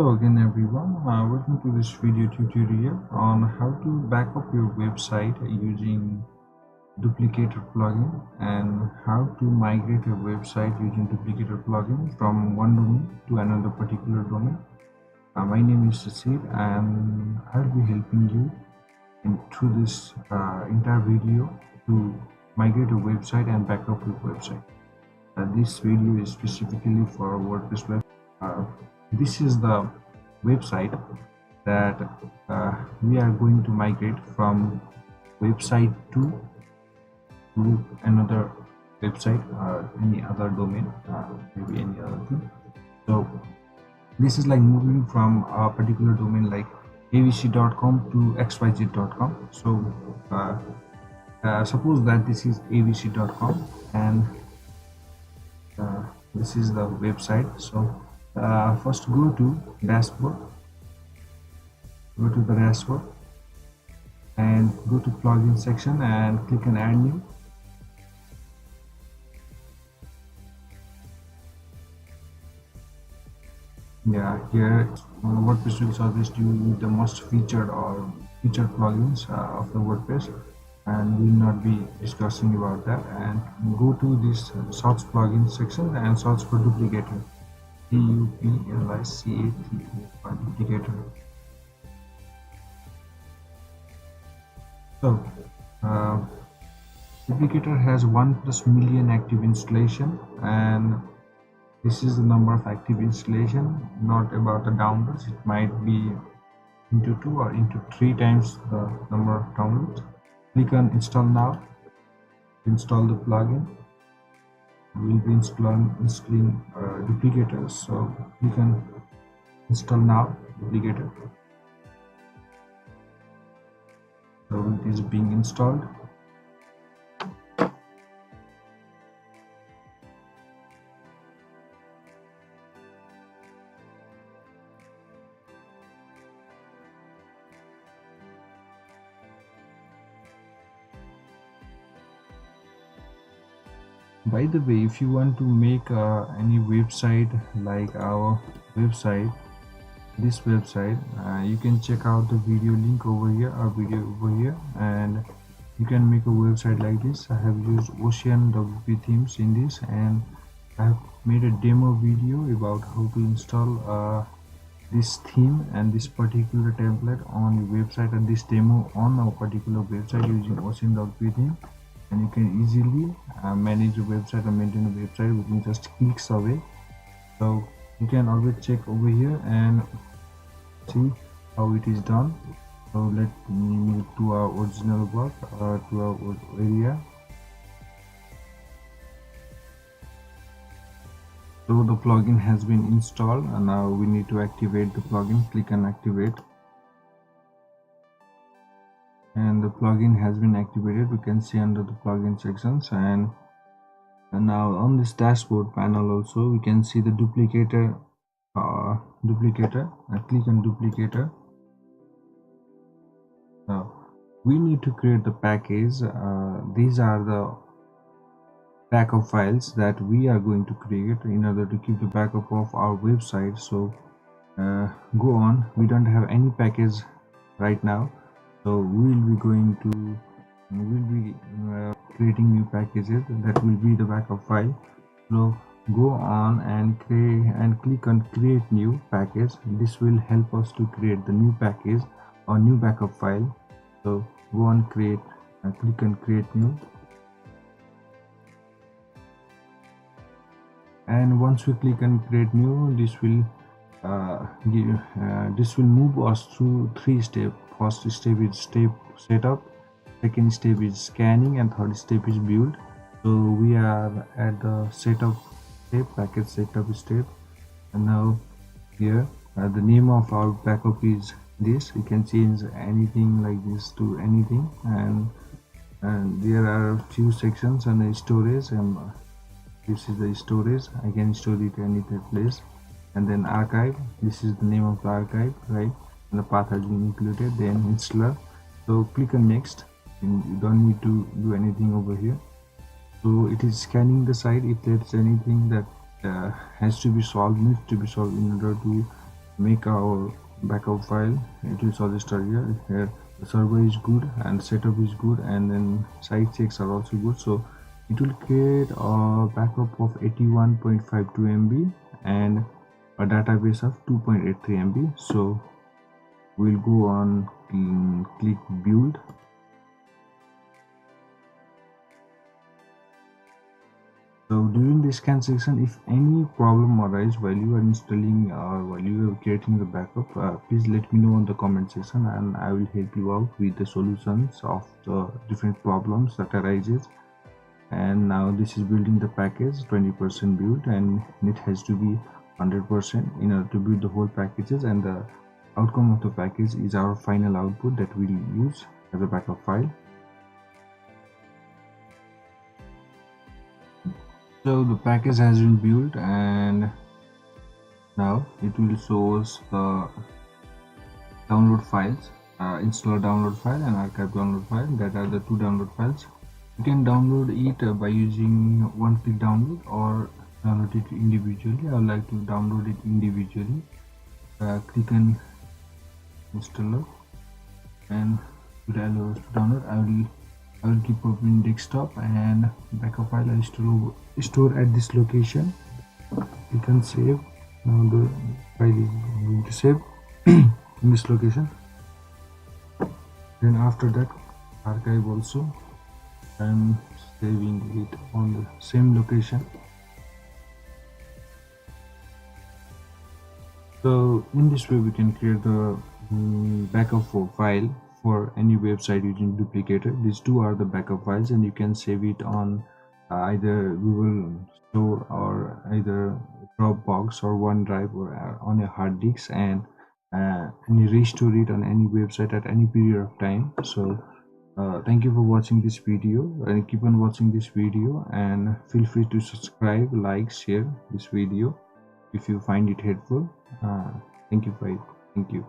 Hello again everyone, welcome to this video tutorial on how to back up your website using Duplicator plugin and how to migrate a website using Duplicator plugin from one domain to another particular domain. My name is Sasir and I'll be helping you through this entire video to migrate a website and back up your website. This video is specifically for WordPress website. This is the website that we are going to migrate from website 2 to another website or any other domain, maybe any other thing. So this is like moving from a particular domain like abc.com to xyz.com. So suppose that this is abc.com and this is the website. So first go to dashboard, go to the dashboard and go to plugin section and click on add new. Here WordPress will suggest you the most featured or featured plugins of the WordPress, and we will not be discussing about that. And go to this search plugin section and search for Duplicator. Duplicator. So Duplicator has 1+ million active installation, and this is the number of active installation, not about the downloads. It might be into 2 or into 3 times the number of downloads. Click on install now. Install the plugin. We'll be installing Duplicator, so click on install now Duplicator. So it is being installed. By the way, if you want to make any website like our website, this website, you can check out the video link over here, our video over here, and you can make a website like this. I have used Ocean WP themes in this, and I have made a demo video about how to install this theme and this particular template on your website, and this demo on a particular website using Ocean WP theme. And you can easily manage a website and maintain a website within just clicks away. So you can always check over here and see how it is done. So let me move to our original work, to our area. So the plugin has been installed, and now we need to activate the plugin. Click on activate. And the plugin has been activated. We can see under the plugin sections, and now on this dashboard panel also we can see the Duplicator. Click on Duplicator. Now we need to create the package. These are the backup files that we are going to create in order to keep the backup of our website. So go on. We don't have any package right now, so we'll be creating new packages that will be the backup file. So go on and click on create new package. This will help us to create the new package or new backup file. So go on create and click on create new. And once we click on create new, this will move us through 3 steps. First step is setup, second step is scanning, and third step is build. So we are at the setup step, package setup step, and now here the name of our backup is this. You can change anything like this to anything, and there are a few sections and the storage, and this is the storage. I can store it any place. And then archive, this is the name of the archive, right? And the path has been included. Then installer. So click on next, and you don't need to do anything over here. So it is scanning the site. If there is anything that needs to be solved in order to make our backup file. It will suggest here the server is good and setup is good, and then site checks are also good. So it will create a backup of 81.52 MB and a database of 2.83 MB. So we'll go on, click build. So during the scan section, if any problem arises while you are installing or while you are creating the backup, please let me know in the comment section, and I will help you out with the solutions of the different problems that arises. And now this is building the package, 20% built, and it has to be 100% in order to build the whole packages, and the outcome of the package is our final output that we'll use as a backup file. So the package has been built, and now it will show us the download files, installer download file and archive download file. That are the two download files. You can download it by using one-click download or download it individually. I would like to download it individually. Click on installer and it allows to download. I will keep opening desktop, and backup file I store at this location. You can save. Now the file is going to save in this location. Then after that, archive also, I'm saving it on the same location. So in this way we can create the backup file for any website using Duplicator. These two are the backup files, and you can save it on either Google Store or either Dropbox or OneDrive or on a hard disk, and restore it on any website at any period of time. So thank you for watching this video, and keep on watching this video, and feel free to subscribe, like, share this video if you find it helpful. Thank you for it. Thank you.